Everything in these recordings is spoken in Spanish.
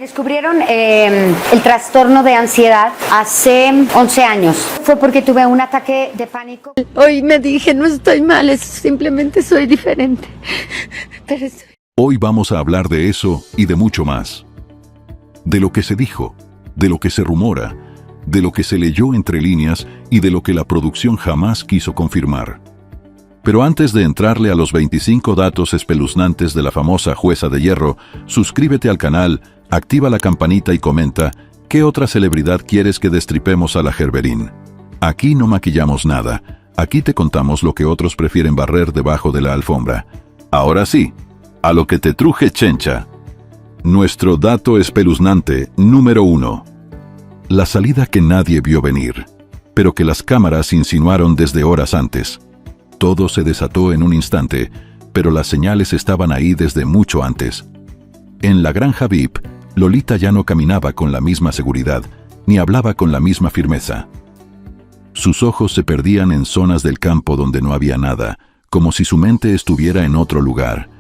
Descubrieron el trastorno de ansiedad hace 11 años. Fue porque tuve un ataque de pánico. Hoy me dije, no estoy mal, simplemente soy diferente. Hoy vamos a hablar de eso y de mucho más. De lo que se dijo, de lo que se rumora, de lo que se leyó entre líneas y de lo que la producción jamás quiso confirmar. Pero antes de entrarle a los 25 datos espeluznantes de la famosa jueza de hierro, suscríbete al canal, activa la campanita y comenta qué otra celebridad quieres que destripemos a la Gerberín. Aquí no maquillamos nada, aquí te contamos lo que otros prefieren barrer debajo de la alfombra. Ahora sí, a lo que te truje chencha. Nuestro dato espeluznante número 1. La salida que nadie vio venir, pero que las cámaras insinuaron desde horas antes. Todo se desató en un instante, pero las señales estaban ahí desde mucho antes. En la granja VIP, Lolita ya no caminaba con la misma seguridad, ni hablaba con la misma firmeza. Sus ojos se perdían en zonas del campo donde no había nada, como si su mente estuviera en otro lugar.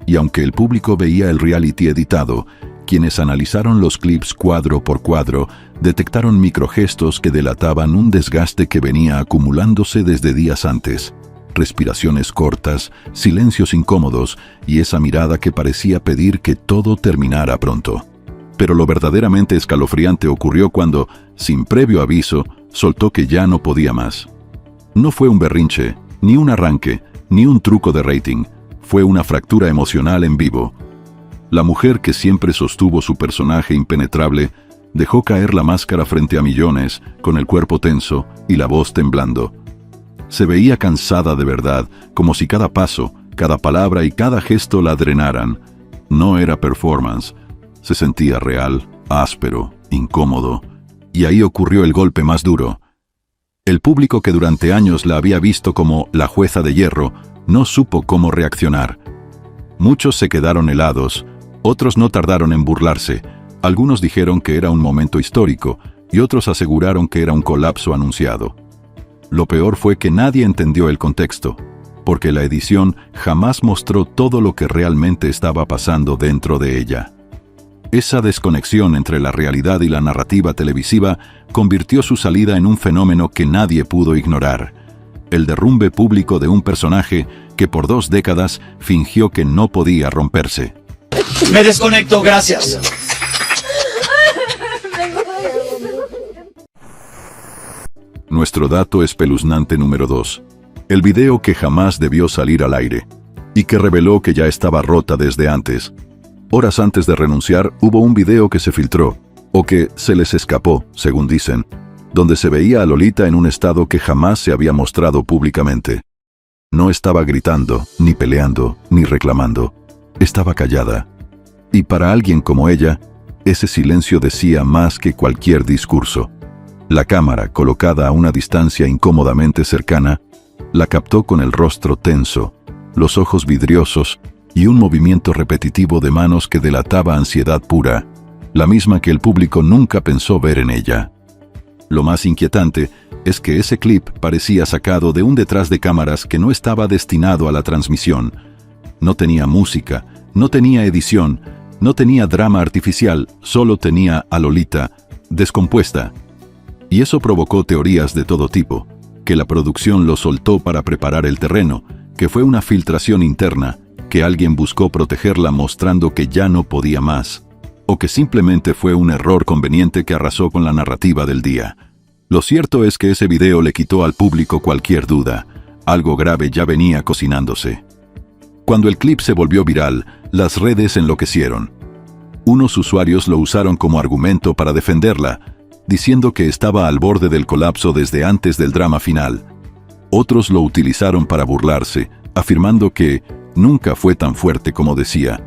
Y aunque el público veía el reality editado, quienes analizaron los clips cuadro por cuadro, detectaron microgestos que delataban un desgaste que venía acumulándose desde días antes. Respiraciones cortas, silencios incómodos y esa mirada que parecía pedir que todo terminara pronto. Pero lo verdaderamente escalofriante ocurrió cuando, sin previo aviso, soltó que ya no podía más. No fue un berrinche, ni un arranque, ni un truco de rating, fue una fractura emocional en vivo. La mujer que siempre sostuvo su personaje impenetrable, dejó caer la máscara frente a millones, con el cuerpo tenso y la voz temblando. Se veía cansada de verdad, como si cada paso, cada palabra y cada gesto la drenaran. No era performance. Se sentía real, áspero, incómodo. Y ahí ocurrió el golpe más duro. El público que durante años la había visto como la jueza de hierro, no supo cómo reaccionar. Muchos se quedaron helados, otros no tardaron en burlarse. Algunos dijeron que era un momento histórico, y otros aseguraron que era un colapso anunciado. Lo peor fue que nadie entendió el contexto, porque la edición jamás mostró todo lo que realmente estaba pasando dentro de ella. Esa desconexión entre la realidad y la narrativa televisiva convirtió su salida en un fenómeno que nadie pudo ignorar. El derrumbe público de un personaje que por 2 décadas fingió que no podía romperse. Me desconecto, gracias. Nuestro dato espeluznante número 2. El video que jamás debió salir al aire, y que reveló que ya estaba rota desde antes. Horas antes de renunciar, hubo un video que se filtró, o que se les escapó, según dicen, donde se veía a Lolita en un estado que jamás se había mostrado públicamente. No estaba gritando, ni peleando, ni reclamando. Estaba callada. Y para alguien como ella, ese silencio decía más que cualquier discurso. La cámara, colocada a una distancia incómodamente cercana, la captó con el rostro tenso, los ojos vidriosos y un movimiento repetitivo de manos que delataba ansiedad pura, la misma que el público nunca pensó ver en ella. Lo más inquietante es que ese clip parecía sacado de un detrás de cámaras que no estaba destinado a la transmisión. No tenía música, no tenía edición, no tenía drama artificial, solo tenía a Lolita, descompuesta. Y eso provocó teorías de todo tipo, que la producción lo soltó para preparar el terreno, que fue una filtración interna, que alguien buscó protegerla mostrando que ya no podía más, o que simplemente fue un error conveniente que arrasó con la narrativa del día. Lo cierto es que ese video le quitó al público cualquier duda, algo grave ya venía cocinándose. Cuando el clip se volvió viral, las redes enloquecieron. Unos usuarios lo usaron como argumento para defenderla, diciendo que estaba al borde del colapso desde antes del drama final. Otros lo utilizaron para burlarse, afirmando que nunca fue tan fuerte como decía.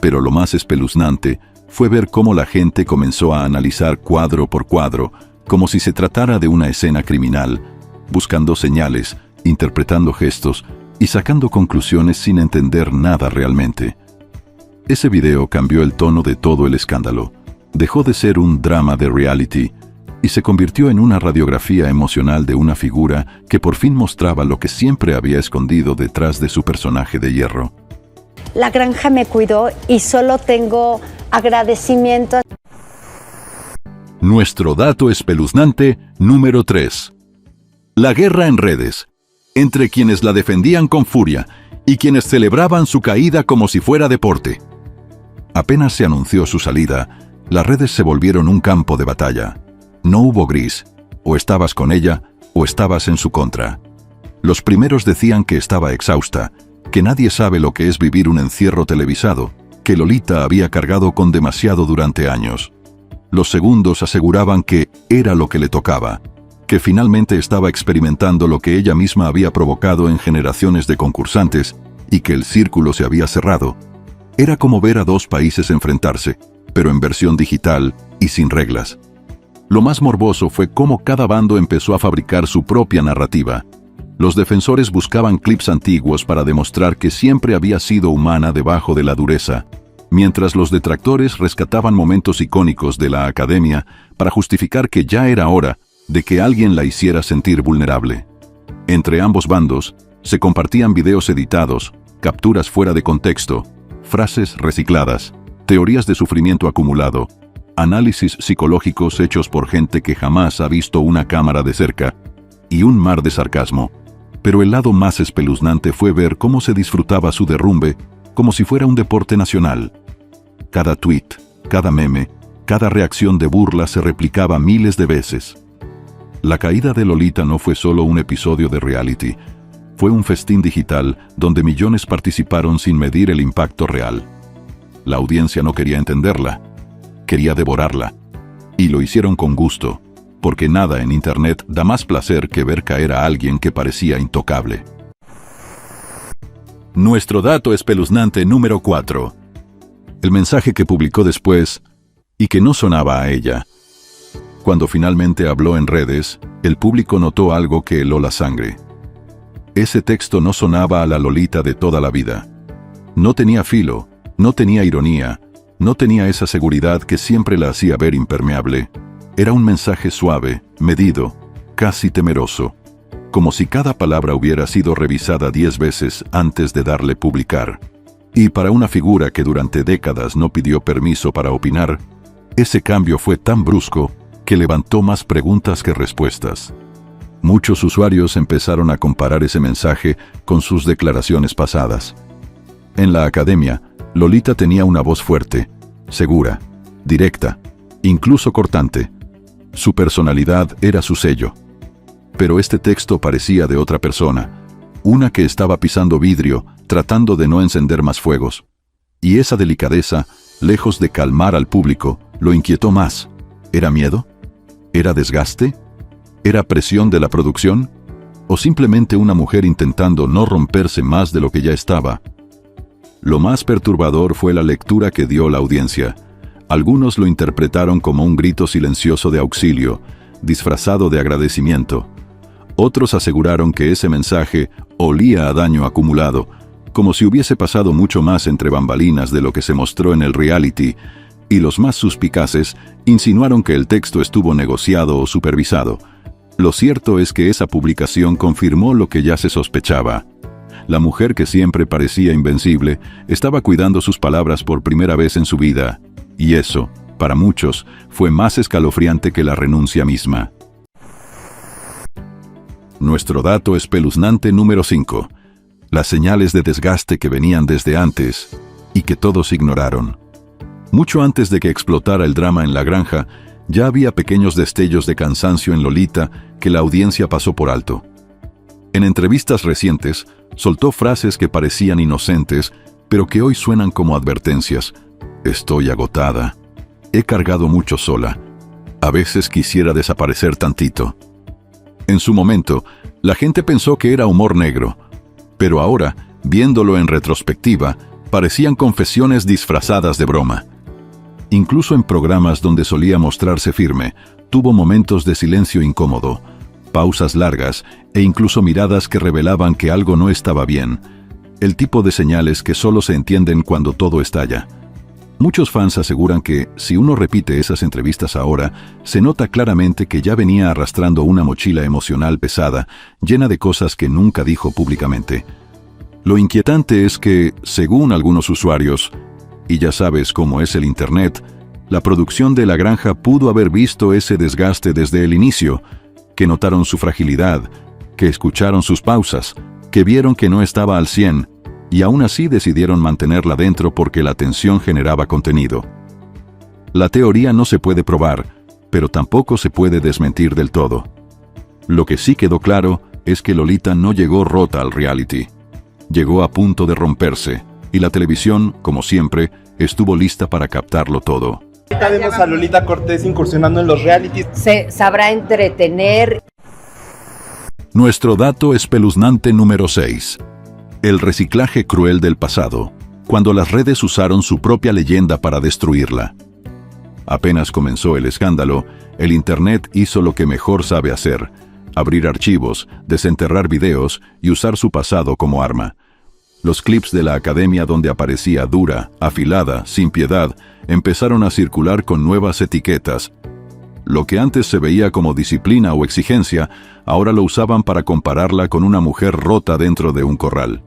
Pero lo más espeluznante fue ver cómo la gente comenzó a analizar cuadro por cuadro, como si se tratara de una escena criminal, buscando señales, interpretando gestos y sacando conclusiones sin entender nada realmente. Ese video cambió el tono de todo el escándalo. Dejó de ser un drama de reality y se convirtió en una radiografía emocional de una figura que por fin mostraba lo que siempre había escondido detrás de su personaje de hierro. La granja me cuidó y solo tengo agradecimiento. Nuestro dato espeluznante número 3. La guerra en redes, entre quienes la defendían con furia y quienes celebraban su caída como si fuera deporte. Apenas se anunció su salida, las redes se volvieron un campo de batalla. No hubo gris, o estabas con ella o estabas en su contra. Los primeros decían que estaba exhausta, que nadie sabe lo que es vivir un encierro televisado, que Lolita había cargado con demasiado durante años. Los segundos aseguraban que era lo que le tocaba, que finalmente estaba experimentando lo que ella misma había provocado en generaciones de concursantes y que el círculo se había cerrado. Era como ver a dos países enfrentarse, pero en versión digital y sin reglas. Lo más morboso fue cómo cada bando empezó a fabricar su propia narrativa. Los defensores buscaban clips antiguos para demostrar que siempre había sido humana debajo de la dureza, mientras los detractores rescataban momentos icónicos de la academia para justificar que ya era hora de que alguien la hiciera sentir vulnerable. Entre ambos bandos, se compartían videos editados, capturas fuera de contexto, frases recicladas, teorías de sufrimiento acumulado, análisis psicológicos hechos por gente que jamás ha visto una cámara de cerca, y un mar de sarcasmo. Pero el lado más espeluznante fue ver cómo se disfrutaba su derrumbe como si fuera un deporte nacional. Cada tweet, cada meme, cada reacción de burla se replicaba miles de veces. La caída de Lolita no fue solo un episodio de reality, fue un festín digital donde millones participaron sin medir el impacto real. La audiencia no quería entenderla, quería devorarla. Y lo hicieron con gusto, porque nada en Internet da más placer que ver caer a alguien que parecía intocable. Nuestro dato espeluznante número 4. El mensaje que publicó después, y que no sonaba a ella. Cuando finalmente habló en redes, el público notó algo que heló la sangre. Ese texto no sonaba a la Lolita de toda la vida. No tenía filo, no tenía ironía, no tenía esa seguridad que siempre la hacía ver impermeable. Era un mensaje suave, medido, casi temeroso, como si cada palabra hubiera sido revisada 10 veces antes de darle publicar. Y para una figura que durante décadas no pidió permiso para opinar, ese cambio fue tan brusco que levantó más preguntas que respuestas. Muchos usuarios empezaron a comparar ese mensaje con sus declaraciones pasadas. En la academia, Lolita tenía una voz fuerte, segura, directa, incluso cortante. Su personalidad era su sello. Pero este texto parecía de otra persona, una que estaba pisando vidrio, tratando de no encender más fuegos. Y esa delicadeza, lejos de calmar al público, lo inquietó más. ¿Era miedo? ¿Era desgaste? ¿Era presión de la producción? ¿O simplemente una mujer intentando no romperse más de lo que ya estaba? Lo más perturbador fue la lectura que dio la audiencia. Algunos lo interpretaron como un grito silencioso de auxilio, disfrazado de agradecimiento. Otros aseguraron que ese mensaje olía a daño acumulado, como si hubiese pasado mucho más entre bambalinas de lo que se mostró en el reality, y los más suspicaces insinuaron que el texto estuvo negociado o supervisado. Lo cierto es que esa publicación confirmó lo que ya se sospechaba. La mujer que siempre parecía invencible estaba cuidando sus palabras por primera vez en su vida, y eso, para muchos, fue más escalofriante que la renuncia misma. Nuestro dato espeluznante número 5. Las señales de desgaste que venían desde antes y que todos ignoraron. Mucho antes de que explotara el drama en la granja, ya había pequeños destellos de cansancio en Lolita que la audiencia pasó por alto. En entrevistas recientes, soltó frases que parecían inocentes, pero que hoy suenan como advertencias. Estoy agotada. He cargado mucho sola. A veces quisiera desaparecer tantito. En su momento, la gente pensó que era humor negro, pero ahora, viéndolo en retrospectiva, parecían confesiones disfrazadas de broma. Incluso en programas donde solía mostrarse firme, tuvo momentos de silencio incómodo, pausas largas e incluso miradas que revelaban que algo no estaba bien, el tipo de señales que solo se entienden cuando todo estalla. Muchos fans aseguran que, si uno repite esas entrevistas ahora, se nota claramente que ya venía arrastrando una mochila emocional pesada, llena de cosas que nunca dijo públicamente. Lo inquietante es que, según algunos usuarios, y ya sabes cómo es el Internet, la producción de La Granja pudo haber visto ese desgaste desde el inicio, que notaron su fragilidad, que escucharon sus pausas, que vieron que no estaba al 100, y aún así decidieron mantenerla dentro porque la tensión generaba contenido. La teoría no se puede probar, pero tampoco se puede desmentir del todo. Lo que sí quedó claro es que Lolita no llegó rota al reality. Llegó a punto de romperse, y la televisión, como siempre, estuvo lista para captarlo todo. Ahorita vemos a Lolita Cortés incursionando en los realities. Se sabrá entretener. Nuestro dato espeluznante número 6. El reciclaje cruel del pasado, cuando las redes usaron su propia leyenda para destruirla. Apenas comenzó el escándalo, el Internet hizo lo que mejor sabe hacer: abrir archivos, desenterrar videos y usar su pasado como arma. Los clips de la academia donde aparecía dura, afilada, sin piedad, empezaron a circular con nuevas etiquetas. Lo que antes se veía como disciplina o exigencia, ahora lo usaban para compararla con una mujer rota dentro de un corral.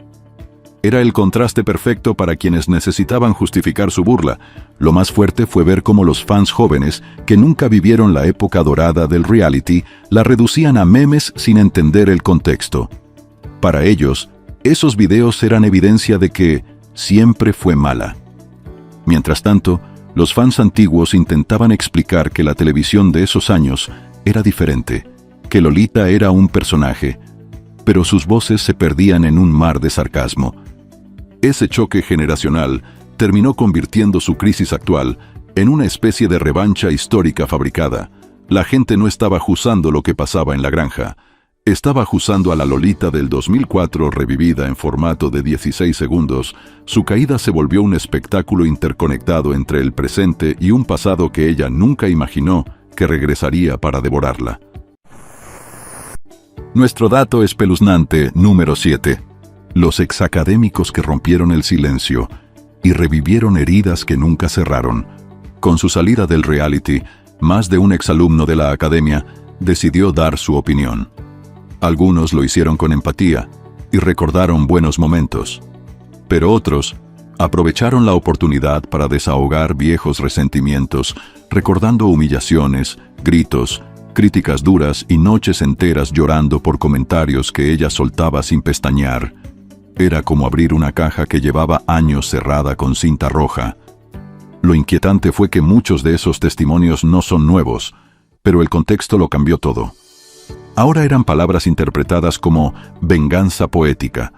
Era el contraste perfecto para quienes necesitaban justificar su burla. Lo más fuerte fue ver cómo los fans jóvenes, que nunca vivieron la época dorada del reality, la reducían a memes sin entender el contexto. Para ellos, esos videos eran evidencia de que siempre fue mala. Mientras tanto, los fans antiguos intentaban explicar que la televisión de esos años era diferente, que Lolita era un personaje, pero sus voces se perdían en un mar de sarcasmo. Ese choque generacional terminó convirtiendo su crisis actual en una especie de revancha histórica fabricada. La gente no estaba juzgando lo que pasaba en La Granja, estaba juzgando a la Lolita del 2004 revivida en formato de 16 segundos. Su caída se volvió un espectáculo interconectado entre el presente y un pasado que ella nunca imaginó que regresaría para devorarla. Nuestro dato espeluznante número 7. Los exacadémicos que rompieron el silencio y revivieron heridas que nunca cerraron. Con su salida del reality, más de un exalumno de la academia decidió dar su opinión. Algunos lo hicieron con empatía y recordaron buenos momentos, pero otros aprovecharon la oportunidad para desahogar viejos resentimientos, recordando humillaciones, gritos, críticas duras y noches enteras llorando por comentarios que ella soltaba sin pestañear. Era como abrir una caja que llevaba años cerrada con cinta roja. Lo inquietante fue que muchos de esos testimonios no son nuevos, pero el contexto lo cambió todo. Ahora eran palabras interpretadas como venganza poética,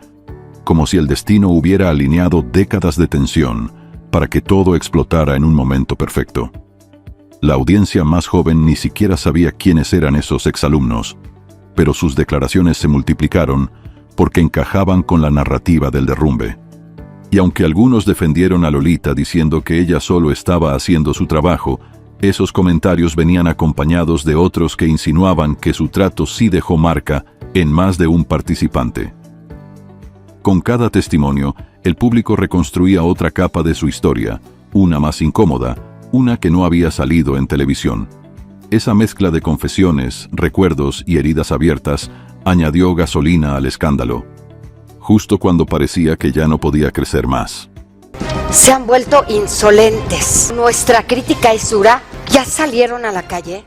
como si el destino hubiera alineado décadas de tensión para que todo explotara en un momento perfecto. La audiencia más joven ni siquiera sabía quiénes eran esos exalumnos, pero sus declaraciones se multiplicaron porque encajaban con la narrativa del derrumbe. Y aunque algunos defendieron a Lolita diciendo que ella solo estaba haciendo su trabajo, esos comentarios venían acompañados de otros que insinuaban que su trato sí dejó marca en más de un participante. Con cada testimonio, el público reconstruía otra capa de su historia, una más incómoda, una que no había salido en televisión. Esa mezcla de confesiones, recuerdos y heridas abiertas añadió gasolina al escándalo, justo cuando parecía que ya no podía crecer más. Se han vuelto insolentes. Nuestra crítica es dura. ¿Ya salieron a la calle?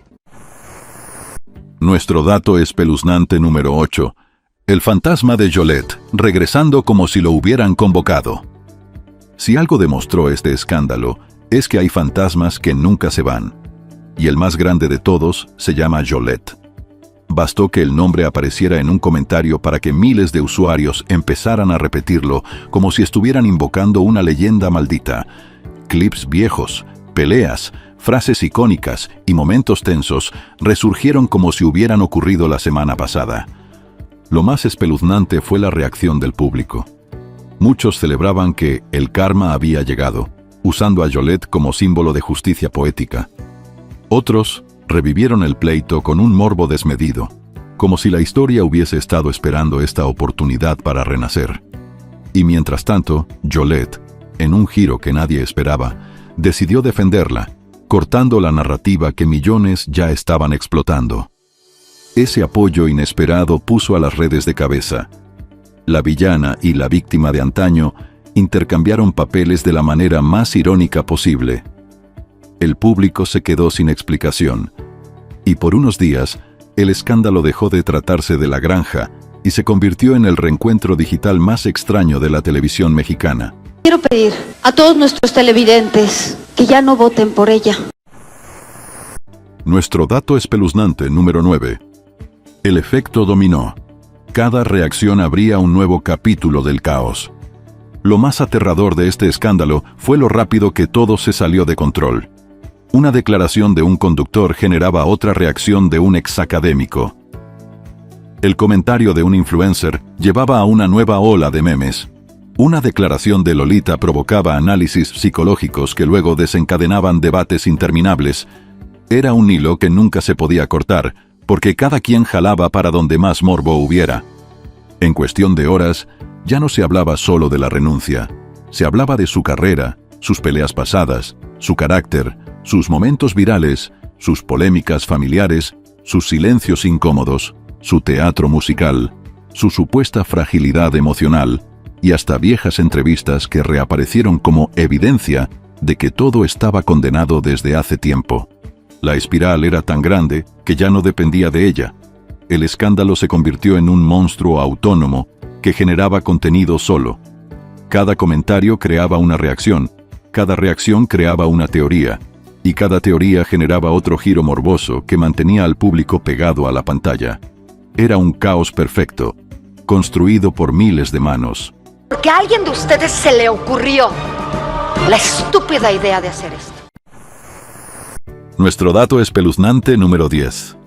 Nuestro dato espeluznante número 8. El fantasma de Yolette, regresando como si lo hubieran convocado. Si algo demostró este escándalo, es que hay fantasmas que nunca se van. Y el más grande de todos se llama Yolette. Bastó que el nombre apareciera en un comentario para que miles de usuarios empezaran a repetirlo como si estuvieran invocando una leyenda maldita. Clips viejos, peleas, frases icónicas y momentos tensos resurgieron como si hubieran ocurrido la semana pasada. Lo más espeluznante fue la reacción del público. Muchos celebraban que el karma había llegado, usando a Yolette como símbolo de justicia poética. Otros revivieron el pleito con un morbo desmedido, como si la historia hubiese estado esperando esta oportunidad para renacer. Y mientras tanto, Yolette, en un giro que nadie esperaba, decidió defenderla, cortando la narrativa que millones ya estaban explotando. Ese apoyo inesperado puso a las redes de cabeza. La villana y la víctima de antaño intercambiaron papeles de la manera más irónica posible. El público se quedó sin explicación, y por unos días, el escándalo dejó de tratarse de La Granja y se convirtió en el reencuentro digital más extraño de la televisión mexicana. Quiero pedir a todos nuestros televidentes que ya no voten por ella. Nuestro dato espeluznante número 9. El efecto dominó. Cada reacción abría un nuevo capítulo del caos. Lo más aterrador de este escándalo fue lo rápido que todo se salió de control. Una declaración de un conductor generaba otra reacción de un exacadémico. El comentario de un influencer llevaba a una nueva ola de memes. Una declaración de Lolita provocaba análisis psicológicos que luego desencadenaban debates interminables. Era un hilo que nunca se podía cortar, porque cada quien jalaba para donde más morbo hubiera. En cuestión de horas, ya no se hablaba solo de la renuncia. Se hablaba de su carrera, sus peleas pasadas, su carácter, sus momentos virales, sus polémicas familiares, sus silencios incómodos, su teatro musical, su supuesta fragilidad emocional y hasta viejas entrevistas que reaparecieron como evidencia de que todo estaba condenado desde hace tiempo. La espiral era tan grande que ya no dependía de ella. El escándalo se convirtió en un monstruo autónomo que generaba contenido solo. Cada comentario creaba una reacción, cada reacción creaba una teoría, y cada teoría generaba otro giro morboso que mantenía al público pegado a la pantalla. Era un caos perfecto, construido por miles de manos. Porque a alguien de ustedes se le ocurrió la estúpida idea de hacer esto. Nuestro dato espeluznante número 10.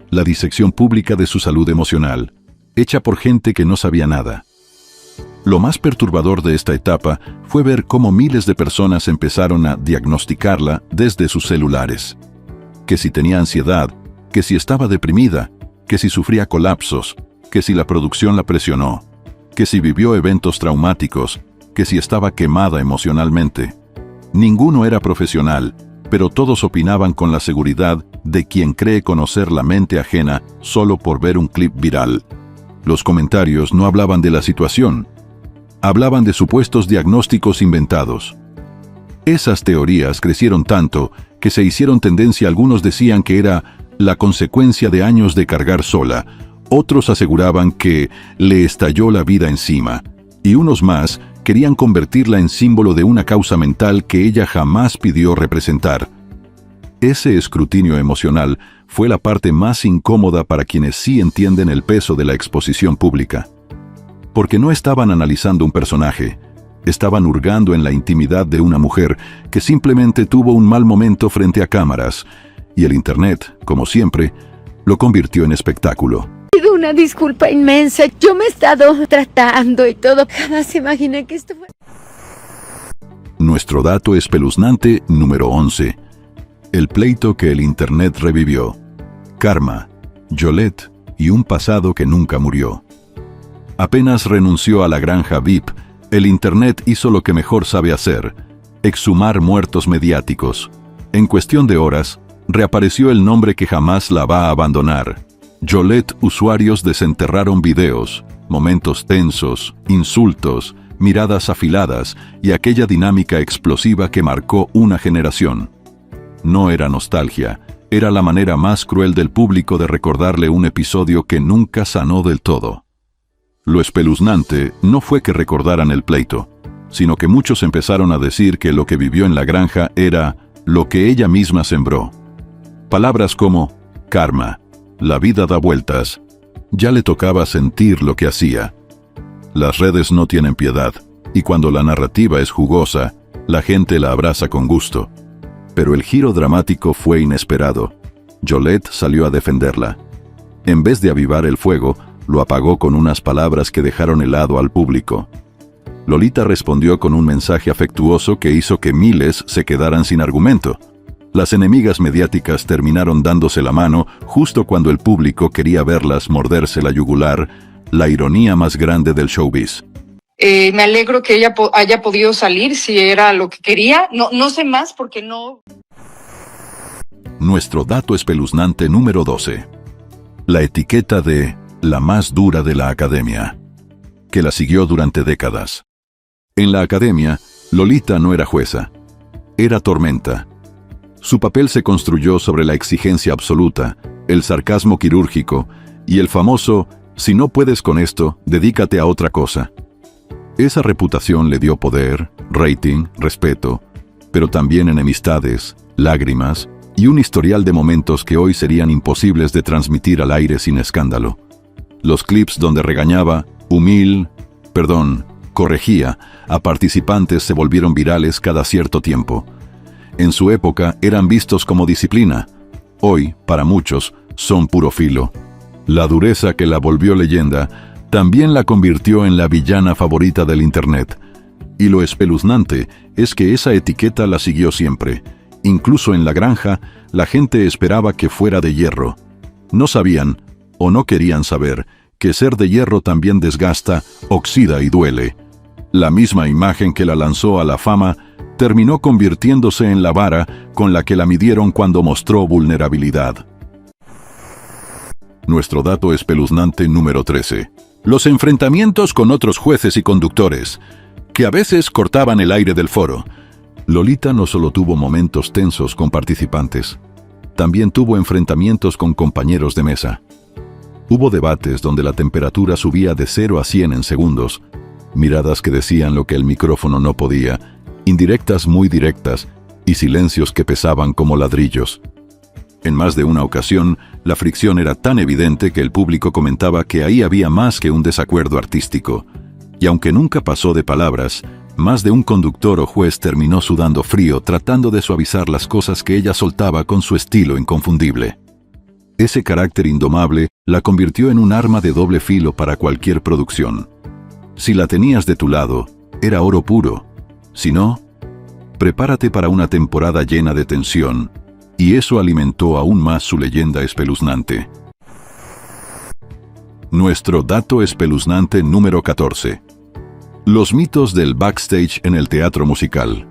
La disección pública de su salud emocional, hecha por gente que no sabía nada. Lo más perturbador de esta etapa fue ver cómo miles de personas empezaron a diagnosticarla desde sus celulares. Que si tenía ansiedad, que si estaba deprimida, que si sufría colapsos, que si la producción la presionó, que si vivió eventos traumáticos, que si estaba quemada emocionalmente. Ninguno era profesional, pero todos opinaban con la seguridad de quien cree conocer la mente ajena solo por ver un clip viral. Los comentarios no hablaban de la situación, hablaban de supuestos diagnósticos inventados. Esas teorías crecieron tanto que se hicieron tendencia. Algunos decían que era la consecuencia de años de cargar sola, otros aseguraban que le estalló la vida encima, y unos más querían convertirla en símbolo de una causa mental que ella jamás pidió representar. Ese escrutinio emocional fue la parte más incómoda para quienes sí entienden el peso de la exposición pública. Porque no estaban analizando un personaje, estaban hurgando en la intimidad de una mujer que simplemente tuvo un mal momento frente a cámaras, y el Internet, como siempre, lo convirtió en espectáculo. Pido una disculpa inmensa. Yo me he estado tratando y todo. Jamás imaginé que esto fue... Nuestro dato espeluznante número 11. El pleito que el Internet revivió. Karma, Yolette y un pasado que nunca murió. Apenas renunció a La Granja VIP, el Internet hizo lo que mejor sabe hacer: exhumar muertos mediáticos. En cuestión de horas, reapareció el nombre que jamás la va a abandonar. Yolette. Usuarios desenterraron videos, momentos tensos, insultos, miradas afiladas y aquella dinámica explosiva que marcó una generación. No era nostalgia, era la manera más cruel del público de recordarle un episodio que nunca sanó del todo. Lo espeluznante no fue que recordaran el pleito, sino que muchos empezaron a decir que lo que vivió en La Granja era lo que ella misma sembró. Palabras como karma, la vida da vueltas, ya le tocaba sentir lo que hacía. Las redes no tienen piedad, y cuando la narrativa es jugosa, la gente la abraza con gusto. Pero el giro dramático fue inesperado. Yolette salió a defenderla. En vez de avivar el fuego, lo apagó con unas palabras que dejaron helado al público. Lolita respondió con un mensaje afectuoso que hizo que miles se quedaran sin argumento. Las enemigas mediáticas terminaron dándose la mano justo cuando el público quería verlas morderse la yugular, la ironía más grande del showbiz. Me alegro que ella haya podido salir si era lo que quería. No sé más porque no... Nuestro dato espeluznante número 12. La etiqueta de la más dura de la academia. que la siguió durante décadas. En la academia, Lolita no era jueza, era tormenta. Su papel se construyó sobre la exigencia absoluta, el sarcasmo quirúrgico y el famoso «si no puedes con esto, dedícate a otra cosa». Esa reputación le dio poder, rating, respeto, pero también enemistades, lágrimas y un historial de momentos que hoy serían imposibles de transmitir al aire sin escándalo. Los clips donde regañaba, corregía a participantes se volvieron virales cada cierto tiempo. En su época eran vistos como disciplina. Hoy, para muchos, son puro filo. La dureza que la volvió leyenda también la convirtió en la villana favorita del Internet. Y lo espeluznante es que esa etiqueta la siguió siempre. Incluso en la granja, la gente esperaba que fuera de hierro. No sabían, o no querían saber, que ser de hierro también desgasta, oxida y duele. La misma imagen que la lanzó a la fama terminó convirtiéndose en la vara con la que la midieron cuando mostró vulnerabilidad. Nuestro dato espeluznante número 13. Los enfrentamientos con otros jueces y conductores, que a veces cortaban el aire del foro. Lolita no solo tuvo momentos tensos con participantes, también tuvo enfrentamientos con compañeros de mesa. Hubo debates donde la temperatura subía de 0 a 100 en segundos, miradas que decían lo que el micrófono no podía, indirectas muy directas y silencios que pesaban como ladrillos. En más de una ocasión, la fricción era tan evidente que el público comentaba que ahí había más que un desacuerdo artístico. Y aunque nunca pasó de palabras, más de un conductor o juez terminó sudando frío tratando de suavizar las cosas que ella soltaba con su estilo inconfundible. Ese carácter indomable la convirtió en un arma de doble filo para cualquier producción. Si la tenías de tu lado, era oro puro. Si no, prepárate para una temporada llena de tensión, y eso alimentó aún más su leyenda espeluznante. Nuestro dato espeluznante número 14. Los mitos del backstage en el teatro musical,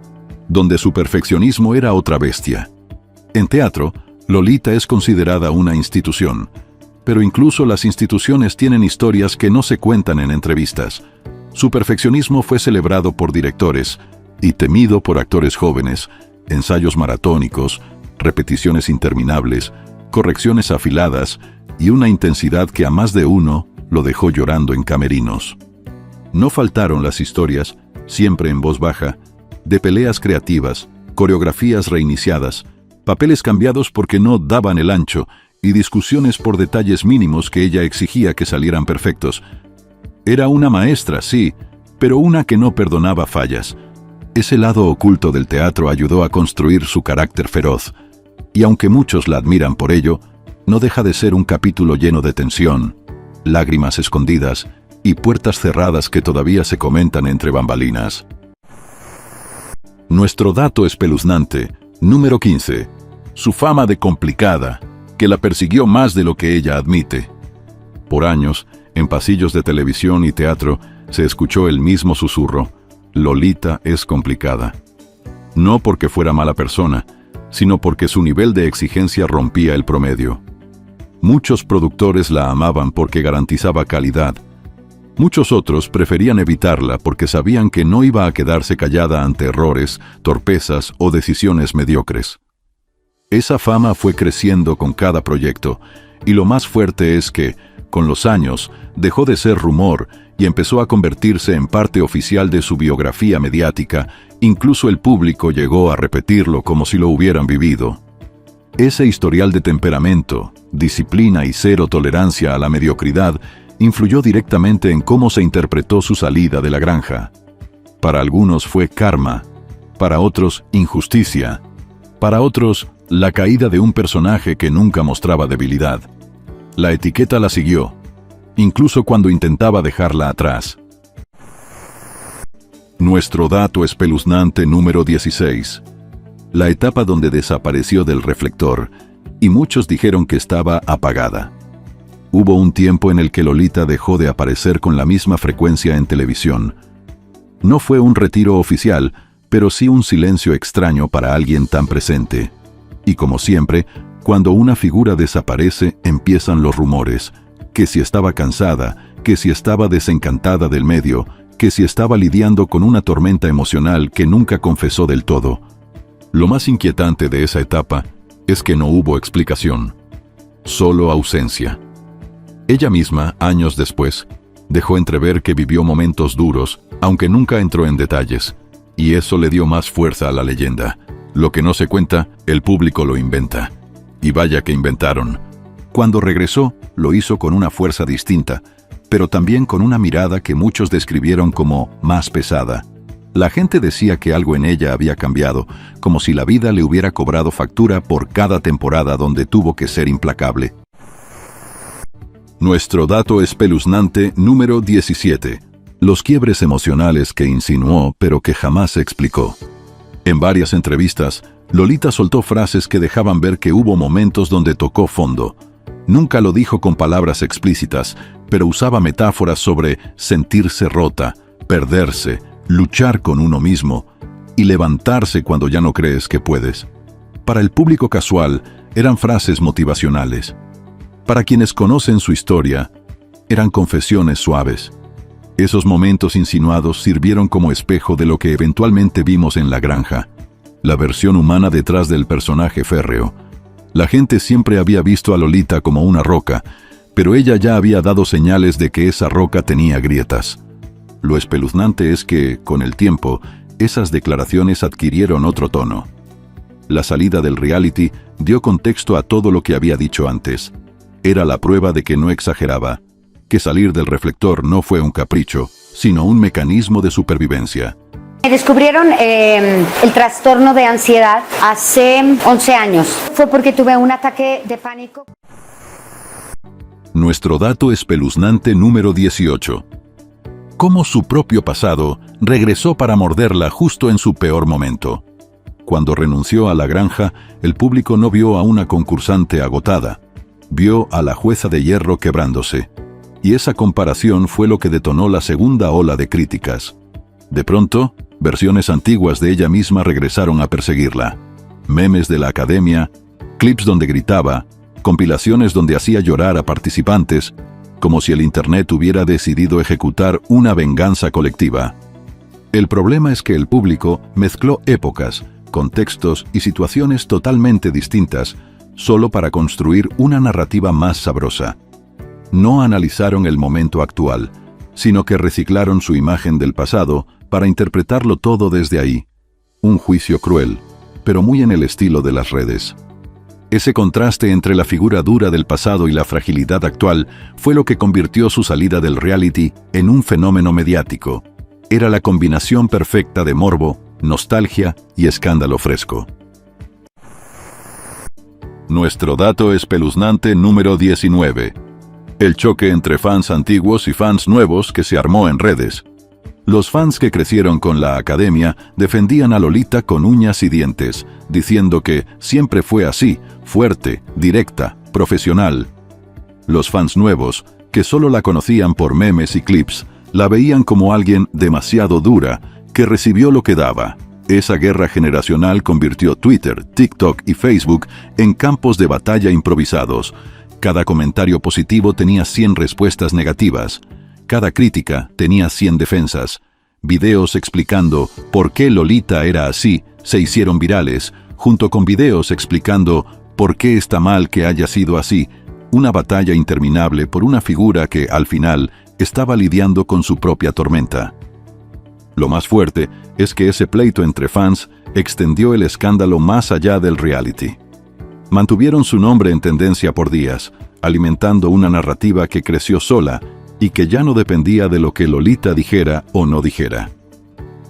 donde su perfeccionismo era otra bestia. En teatro, Lolita es considerada una institución, pero incluso las instituciones tienen historias que no se cuentan en entrevistas. Su perfeccionismo fue celebrado por directores y temido por actores jóvenes, ensayos maratónicos, repeticiones interminables, correcciones afiladas y una intensidad que a más de uno lo dejó llorando en camerinos. No faltaron las historias, siempre en voz baja, de peleas creativas, coreografías reiniciadas, papeles cambiados porque no daban el ancho y discusiones por detalles mínimos que ella exigía que salieran perfectos. Era una maestra, sí, pero una que no perdonaba fallas. Ese lado oculto del teatro ayudó a construir su carácter feroz, y aunque muchos la admiran por ello, no deja de ser un capítulo lleno de tensión, lágrimas escondidas y puertas cerradas que todavía se comentan entre bambalinas. Nuestro dato espeluznante, número 15. Su fama de complicada, que la persiguió más de lo que ella admite. Por años, en pasillos de televisión y teatro, se escuchó el mismo susurro: Lolita es complicada. No porque fuera mala persona, sino porque su nivel de exigencia rompía el promedio. Muchos productores la amaban porque garantizaba calidad. Muchos otros preferían evitarla porque sabían que no iba a quedarse callada ante errores, torpezas o decisiones mediocres. Esa fama fue creciendo con cada proyecto, y lo más fuerte es que, con los años, dejó de ser rumor y empezó a convertirse en parte oficial de su biografía mediática. Incluso el público llegó a repetirlo como si lo hubieran vivido. Ese historial de temperamento, disciplina y cero tolerancia a la mediocridad influyó directamente en cómo se interpretó su salida de la granja. Para algunos fue karma, para otros injusticia, para otros la caída de un personaje que nunca mostraba debilidad. La etiqueta la siguió, incluso cuando intentaba dejarla atrás. Nuestro dato espeluznante número 16. La etapa donde desapareció del reflector, y muchos dijeron que estaba apagada. Hubo un tiempo en el que Lolita dejó de aparecer con la misma frecuencia en televisión. No fue un retiro oficial, pero sí un silencio extraño para alguien tan presente. Y como siempre, cuando una figura desaparece, empiezan los rumores. que si estaba cansada, que si estaba desencantada del medio, que si estaba lidiando con una tormenta emocional que nunca confesó del todo. Lo más inquietante de esa etapa es que no hubo explicación, solo ausencia. Ella misma, años después, dejó entrever que vivió momentos duros, aunque nunca entró en detalles, y eso le dio más fuerza a la leyenda. Lo que no se cuenta, el público lo inventa. Y vaya que inventaron. Cuando regresó, lo hizo con una fuerza distinta, pero también con una mirada que muchos describieron como más pesada. La gente decía que algo en ella había cambiado, como si la vida le hubiera cobrado factura por cada temporada donde tuvo que ser implacable. Nuestro dato espeluznante número 17. Los quiebres emocionales que insinuó pero que jamás explicó. En varias entrevistas, Lolita soltó frases que dejaban ver que hubo momentos donde tocó fondo. Nunca lo dijo con palabras explícitas, pero usaba metáforas sobre sentirse rota, perderse, luchar con uno mismo y levantarse cuando ya no crees que puedes. Para el público casual, eran frases motivacionales. Para quienes conocen su historia, eran confesiones suaves. Esos momentos insinuados sirvieron como espejo de lo que eventualmente vimos en La Granja, la versión humana detrás del personaje férreo. La gente siempre había visto a Lolita como una roca, pero ella ya había dado señales de que esa roca tenía grietas. Lo espeluznante es que, con el tiempo, esas declaraciones adquirieron otro tono. La salida del reality dio contexto a todo lo que había dicho antes. Era la prueba de que no exageraba, que salir del reflector no fue un capricho, sino un mecanismo de supervivencia. Me descubrieron el trastorno de ansiedad hace 11 años. Fue porque tuve un ataque de pánico. Nuestro dato espeluznante número 18. Cómo su propio pasado regresó para morderla justo en su peor momento. Cuando renunció a La Granja, el público no vio a una concursante agotada, vio a la jueza de hierro quebrándose. Y esa comparación fue lo que detonó la segunda ola de críticas. De pronto, versiones antiguas de ella misma regresaron a perseguirla. Memes de la academia, clips donde gritaba, compilaciones donde hacía llorar a participantes, como si el Internet hubiera decidido ejecutar una venganza colectiva. El problema es que el público mezcló épocas, contextos y situaciones totalmente distintas, solo para construir una narrativa más sabrosa. No analizaron el momento actual, sino que reciclaron su imagen del pasado para interpretarlo todo desde ahí. Un juicio cruel, pero muy en el estilo de las redes. Ese contraste entre la figura dura del pasado y la fragilidad actual fue lo que convirtió su salida del reality en un fenómeno mediático. Era la combinación perfecta de morbo, nostalgia y escándalo fresco. Nuestro dato espeluznante número 19. El choque entre fans antiguos y fans nuevos que se armó en redes. Los fans que crecieron con la academia defendían a Lolita con uñas y dientes, diciendo que siempre fue así, fuerte, directa, profesional. Los fans nuevos, que solo la conocían por memes y clips, la veían como alguien demasiado dura, que recibió lo que daba. Esa guerra generacional convirtió Twitter, TikTok y Facebook en campos de batalla improvisados. Cada comentario positivo tenía 100 respuestas negativas. Cada crítica tenía 100 defensas. Videos explicando por qué Lolita era así se hicieron virales, junto con videos explicando por qué está mal que haya sido así. Una batalla interminable por una figura que, al final, estaba lidiando con su propia tormenta. Lo más fuerte es que ese pleito entre fans extendió el escándalo más allá del reality. Mantuvieron su nombre en tendencia por días, alimentando una narrativa que creció sola y que ya no dependía de lo que Lolita dijera o no dijera.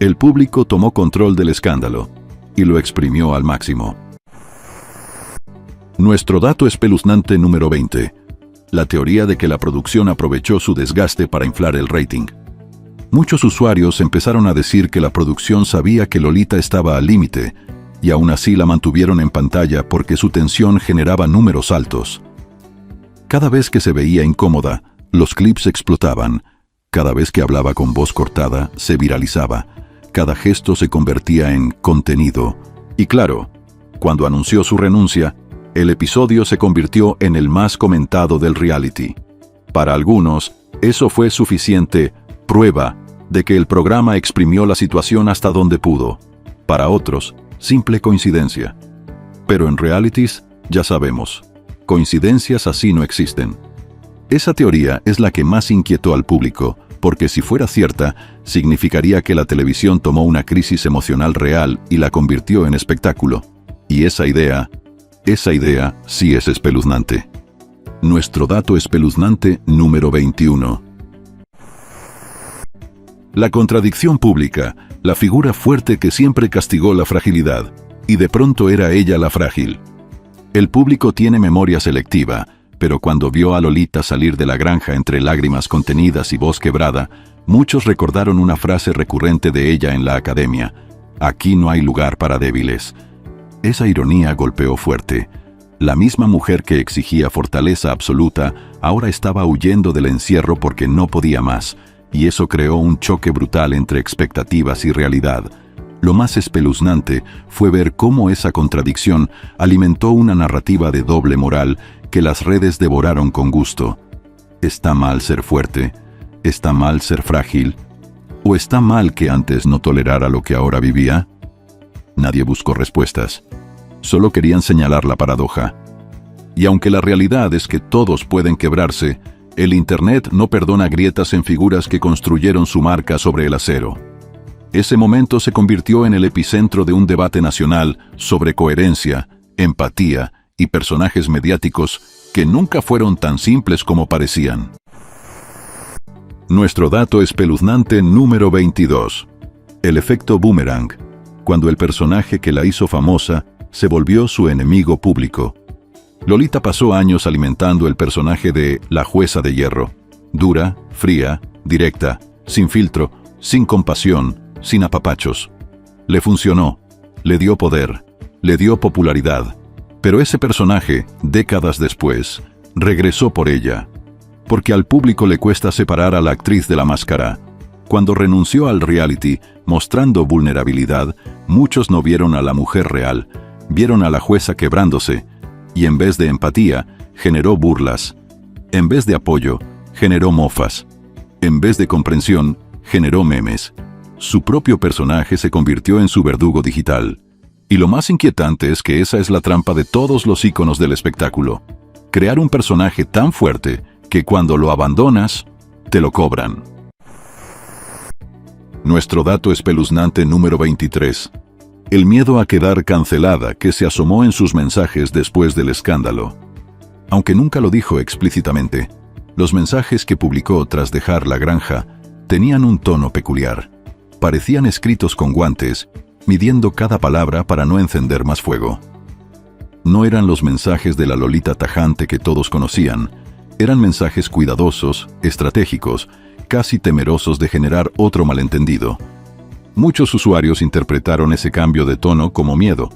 El público tomó control del escándalo y lo exprimió al máximo. Nuestro dato espeluznante número 20. La teoría de que la producción aprovechó su desgaste para inflar el rating. Muchos usuarios empezaron a decir que la producción sabía que Lolita estaba al límite, y aún así la mantuvieron en pantalla porque su tensión generaba números altos. Cada vez que se veía incómoda, los clips explotaban. Cada vez que hablaba con voz cortada, se viralizaba. Cada gesto se convertía en contenido. Y claro, cuando anunció su renuncia, el episodio se convirtió en el más comentado del reality. Para algunos, eso fue suficiente prueba de que el programa exprimió la situación hasta donde pudo. Para otros, simple coincidencia. Pero en realities, ya sabemos, coincidencias así no existen. Esa teoría es la que más inquietó al público, porque si fuera cierta, significaría que la televisión tomó una crisis emocional real y la convirtió en espectáculo. Y esa idea sí es espeluznante. Nuestro dato espeluznante número 21. La contradicción pública, la figura fuerte que siempre castigó la fragilidad, y de pronto era ella la frágil. El público tiene memoria selectiva, pero cuando vio a Lolita salir de la granja entre lágrimas contenidas y voz quebrada, muchos recordaron una frase recurrente de ella en la academia: aquí no hay lugar para débiles. Esa ironía golpeó fuerte. La misma mujer que exigía fortaleza absoluta, ahora estaba huyendo del encierro porque no podía más, y eso creó un choque brutal entre expectativas y realidad. Lo más espeluznante fue ver cómo esa contradicción alimentó una narrativa de doble moral que las redes devoraron con gusto. ¿Está mal ser fuerte? ¿Está mal ser frágil? ¿O está mal que antes no tolerara lo que ahora vivía? Nadie buscó respuestas. Solo querían señalar la paradoja. Y aunque la realidad es que todos pueden quebrarse, el Internet no perdona grietas en figuras que construyeron su marca sobre el acero. Ese momento se convirtió en el epicentro de un debate nacional sobre coherencia, empatía y personajes mediáticos que nunca fueron tan simples como parecían. Nuestro dato espeluznante número 22. El efecto boomerang, cuando el personaje que la hizo famosa se volvió su enemigo público. Lolita pasó años alimentando el personaje de la jueza de hierro. Dura, fría, directa, sin filtro, sin compasión, sin apapachos. Le funcionó, le dio poder, le dio popularidad. Pero ese personaje, décadas después, regresó por ella. Porque al público le cuesta separar a la actriz de la máscara. Cuando renunció al reality, mostrando vulnerabilidad, muchos no vieron a la mujer real, vieron a la jueza quebrándose, y en vez de empatía, generó burlas. En vez de apoyo, generó mofas. En vez de comprensión, generó memes. Su propio personaje se convirtió en su verdugo digital. Y lo más inquietante es que esa es la trampa de todos los íconos del espectáculo. Crear un personaje tan fuerte que cuando lo abandonas, te lo cobran. Nuestro dato espeluznante número 23. El miedo a quedar cancelada que se asomó en sus mensajes después del escándalo. Aunque nunca lo dijo explícitamente, los mensajes que publicó tras dejar la granja tenían un tono peculiar. Parecían escritos con guantes, midiendo cada palabra para no encender más fuego. No eran los mensajes de la Lolita tajante que todos conocían, eran mensajes cuidadosos, estratégicos, casi temerosos de generar otro malentendido. Muchos usuarios interpretaron ese cambio de tono como miedo,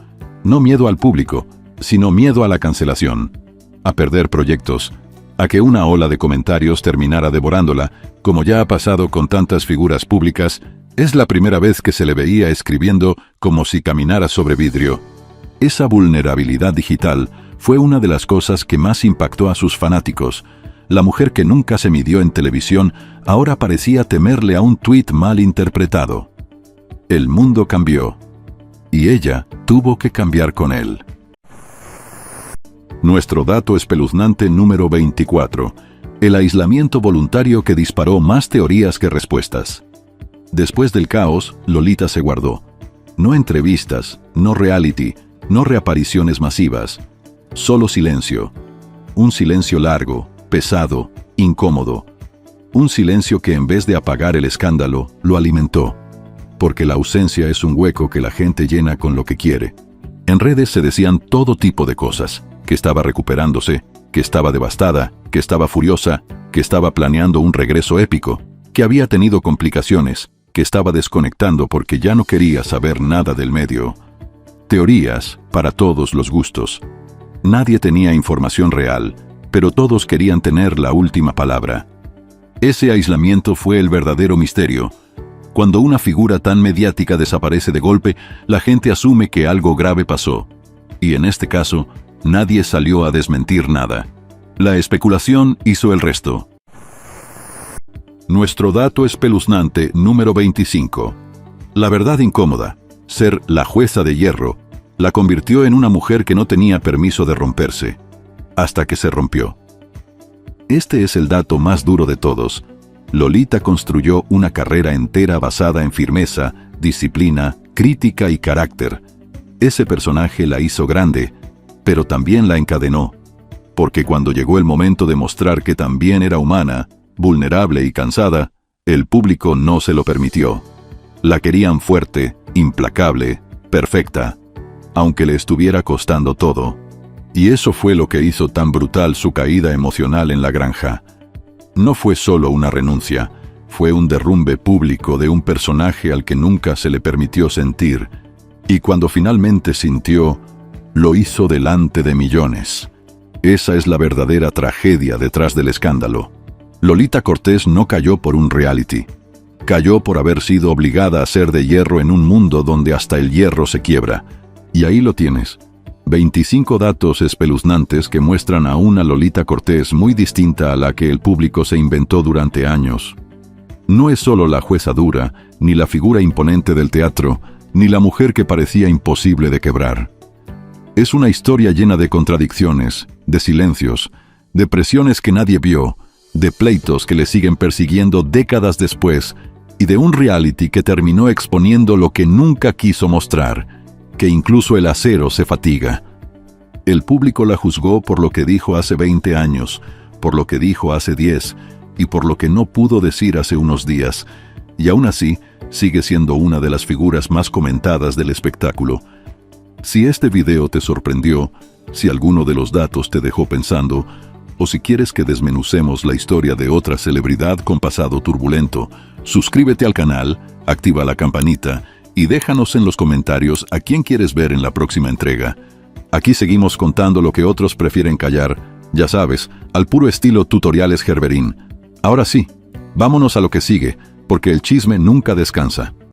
no miedo al público, sino miedo a la cancelación, a perder proyectos, a que una ola de comentarios terminara devorándola, como ya ha pasado con tantas figuras públicas. Es la primera vez que se le veía escribiendo como si caminara sobre vidrio. Esa vulnerabilidad digital fue una de las cosas que más impactó a sus fanáticos. La mujer que nunca se midió en televisión ahora parecía temerle a un tuit mal interpretado. El mundo cambió. Y ella tuvo que cambiar con él. Nuestro dato espeluznante número 24. El aislamiento voluntario que disparó más teorías que respuestas. Después del caos, Lolita se guardó. No entrevistas, no reality, no reapariciones masivas. Solo silencio. Un silencio largo, pesado, incómodo. Un silencio que en vez de apagar el escándalo, lo alimentó. Porque la ausencia es un hueco que la gente llena con lo que quiere. En redes se decían todo tipo de cosas. Que estaba recuperándose, que estaba devastada, que estaba furiosa, que estaba planeando un regreso épico, que había tenido complicaciones, que estaba desconectando porque ya no quería saber nada del medio. Teorías para todos los gustos. Nadie tenía información real, pero todos querían tener la última palabra. Ese aislamiento fue el verdadero misterio. Cuando una figura tan mediática desaparece de golpe, la gente asume que algo grave pasó. Y en este caso, nadie salió a desmentir nada. La especulación hizo el resto. Nuestro dato espeluznante número 25. La verdad incómoda, ser la jueza de hierro, la convirtió en una mujer que no tenía permiso de romperse, hasta que se rompió. Este es el dato más duro de todos. Lolita construyó una carrera entera basada en firmeza, disciplina, crítica y carácter. Ese personaje la hizo grande, pero también la encadenó, porque cuando llegó el momento de mostrar que también era humana, vulnerable y cansada, el público no se lo permitió. La querían fuerte, implacable, perfecta, aunque le estuviera costando todo. Y eso fue lo que hizo tan brutal su caída emocional en la granja. No fue solo una renuncia, fue un derrumbe público de un personaje al que nunca se le permitió sentir, y cuando finalmente sintió, lo hizo delante de millones. Esa es la verdadera tragedia detrás del escándalo. Lolita Cortés no cayó por un reality. Cayó por haber sido obligada a ser de hierro en un mundo donde hasta el hierro se quiebra. Y ahí lo tienes. 25 datos espeluznantes que muestran a una Lolita Cortés muy distinta a la que el público se inventó durante años. No es solo la jueza dura, ni la figura imponente del teatro, ni la mujer que parecía imposible de quebrar. Es una historia llena de contradicciones, de silencios, de presiones que nadie vio, de pleitos que le siguen persiguiendo décadas después, y de un reality que terminó exponiendo lo que nunca quiso mostrar, que incluso el acero se fatiga. El público la juzgó por lo que dijo hace 20 años, por lo que dijo hace 10, y por lo que no pudo decir hace unos días, y aún así sigue siendo una de las figuras más comentadas del espectáculo. Si este video te sorprendió, si alguno de los datos te dejó pensando, o si quieres que desmenucemos la historia de otra celebridad con pasado turbulento, suscríbete al canal, activa la campanita y déjanos en los comentarios a quién quieres ver en la próxima entrega. Aquí seguimos contando lo que otros prefieren callar, ya sabes, al puro estilo Tutoriales Gerberín. Ahora sí, vámonos a lo que sigue, porque el chisme nunca descansa.